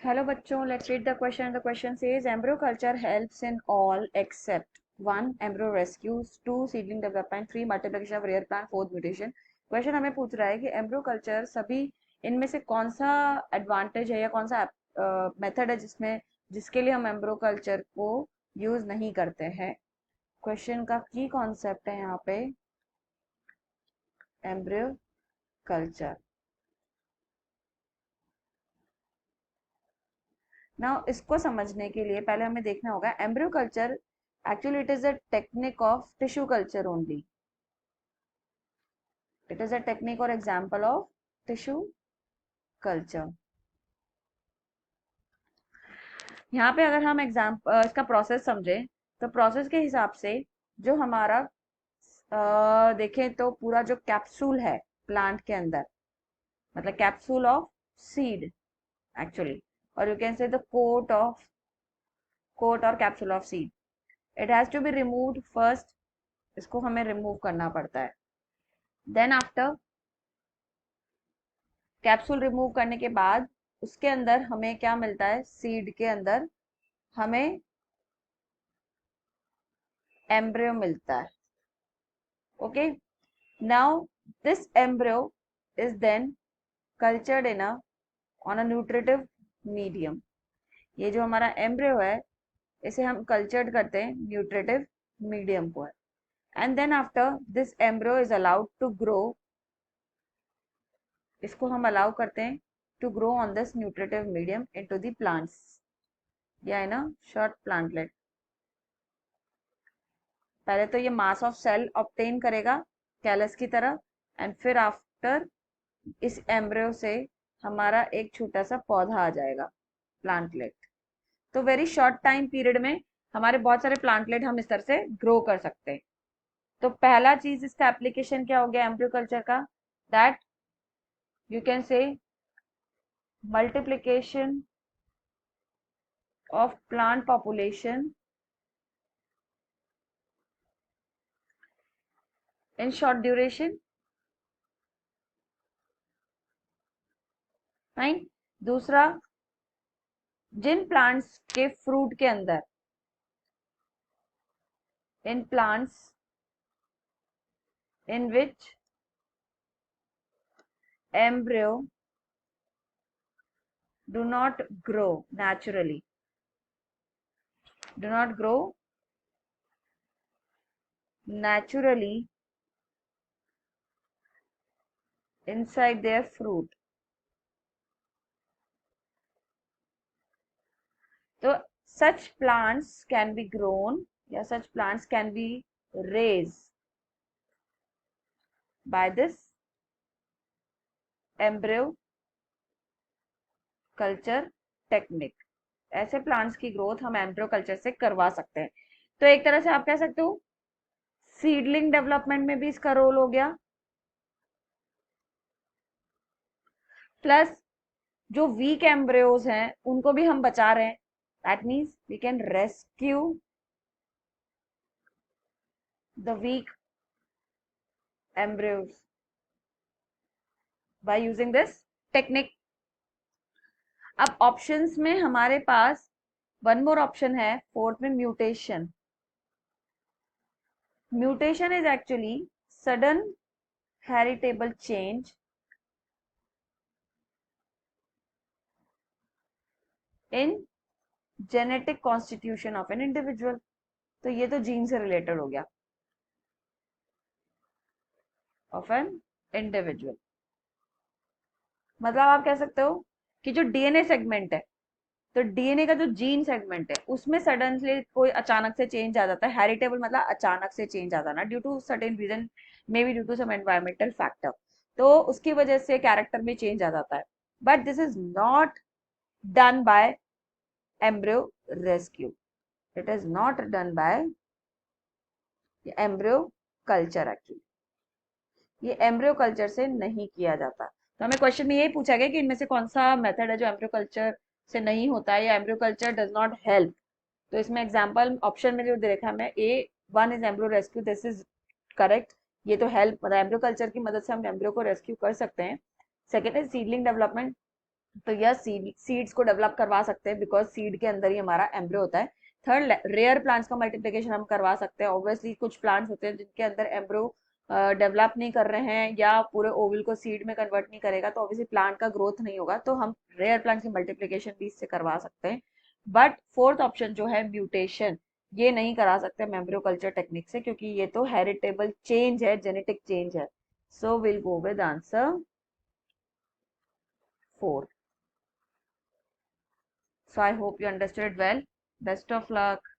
Hello बच्चों, let's read the question. The question says embryo culture helps in all except one embryo rescues, two seedling development, three multiplication of rare plant, fourth mutation. Question हमें पूछ रहा है कि embryo culture सभी इनमें से कौन सा एडवांटेज है या कौन सा मेथड है जिसमें जिसके लिए हम एम्ब्रियो कल्चर को यूज नहीं करते हैं। क्वेश्चन का की कॉन्सेप्ट है यहाँ पे एम्ब्रियो कल्चर। ना इसको समझने के लिए पहले हमें देखना होगा embryo culture actually it is a technique of tissue culture only. It is a technique और एग्जांपल ऑफ टिश्यू कल्चर। यहाँ पे अगर हम इसका प्रोसेस समझें तो प्रोसेस के हिसाब से जो हमारा देखें तो पूरा जो कैप्सूल है प्लांट के अंदर, मतलब कैप्सूल ऑफ सीड एक्चुअली, और you can say the coat और capsule of seed, it has to be removed first. इसको हमें रिमूव करना पड़ता है। देन आफ्टर कैप्सूल रिमूव करने के बाद उसके अंदर हमें क्या मिलता है, सीड के अंदर हमें एम्ब्रियो मिलता है। Okay, now this embryo is then cultured in on a nutritive medium. ये जो हमारा एम्ब्रियो है इसे हम कल्चर्ड करते हैं न्यूट्रिटिव मीडियम को। And then after this embryo is allowed to grow, इसको हम अलाउ करते हैं to grow on this nutritive medium into the plants या इन अ शॉर्ट प्लांटलेट। पहले तो ये मास ऑफ सेल ऑब्टेन करेगा कैलस की तरह, एंड फिर आफ्टर इस एम्ब्रियो से हमारा एक छोटा सा पौधा आ जाएगा प्लांटलेट। तो वेरी शॉर्ट टाइम पीरियड में हमारे बहुत सारे प्लांटलेट हम इस तरह से ग्रो कर सकते हैं। तो पहला चीज इसका एप्लीकेशन क्या हो गया एम्ब्रियो कल्चर का, दैट यू कैन से multiplication of plant population in short duration। Fine. दूसरा, जिन प्लांट्स के फ्रूट के अंदर, in plants in which embryo do not grow naturally, do not grow naturally inside their fruit। तो such plants can be grown या such plants can be raised by this embryo culture technique. ऐसे plants की growth हम embryo culture से करवा सकते हैं। तो एक तरह से आप कह सकते हो सीडलिंग डेवलपमेंट में भी इसका रोल हो गया, प्लस जो वीक एम्ब्रियोज हैं उनको भी हम बचा रहे हैं। That means we can rescue the weak embryos by using this technique. अब ऑप्शंस में हमारे पास वन मोर ऑप्शन है, फोर्थ में mutation. Mutation is actually sudden heritable change in genetic constitution of an individual. तो ये तो जीन से रिलेटेड हो गया, ऑफ एन इंडिविजुअल। मतलब आप कह सकते हो कि जो डीएनए सेगमेंट है, तो डीएनए का जो जीन सेगमेंट है उसमें सडनली कोई अचानक से चेंज आ जाता है। हेरिटेबल मतलब अचानक से चेंज आ जाना due to certain reason, may be due to some environmental factor, तो उसकी वजह से कैरेक्टर में चेंज आ जाता है। But this is not done by embryo rescue, it is not done by embryo culture. Actually ये एम्ब्रियो कल्चर से नहीं किया जाता। तो हमें क्वेश्चन में यही पूछा गया कि इनमें से कौन सा मेथड है जो एम्ब्रियो कल्चर से नहीं होता है या embryo culture does not help. तो इसमें एग्जांपल ऑप्शन में जो दे रखा है मैं, A one is embryo rescue, this is correct. ये तो हेल्प मतलब एम्ब्रियो कल्चर की मदद से हम एम्ब्रियो को रेस्क्यू कर सकते हैं। सेकेंड इज सीडलिंग डेवलपमेंट, तो यह सीड्स को डेवलप करवा सकते हैं, बिकॉज सीड के अंदर ही हमारा एम्ब्रियो होता है। थर्ड, रेयर प्लांट्स का मल्टीप्लिकेशन हम करवा सकते हैं। ऑब्वियसली कुछ प्लांट्स होते हैं जिनके अंदर एम्ब्रियो डेवलप नहीं कर रहे हैं या पूरे ओवल को सीड में कन्वर्ट नहीं करेगा, तो ऑब्वियसली प्लांट का ग्रोथ नहीं होगा, तो हम रेयर प्लांट्स की मल्टीप्लिकेशन भी इससे करवा सकते हैं। बट फोर्थ ऑप्शन जो है म्यूटेशन, ये नहीं करा सकते हम एम्ब्रियो कल्चर टेक्निक से, क्योंकि ये तो हेरिटेबल चेंज है, जेनेटिक चेंज है। So will go with answer 4. So I hope you understood well. Best of luck.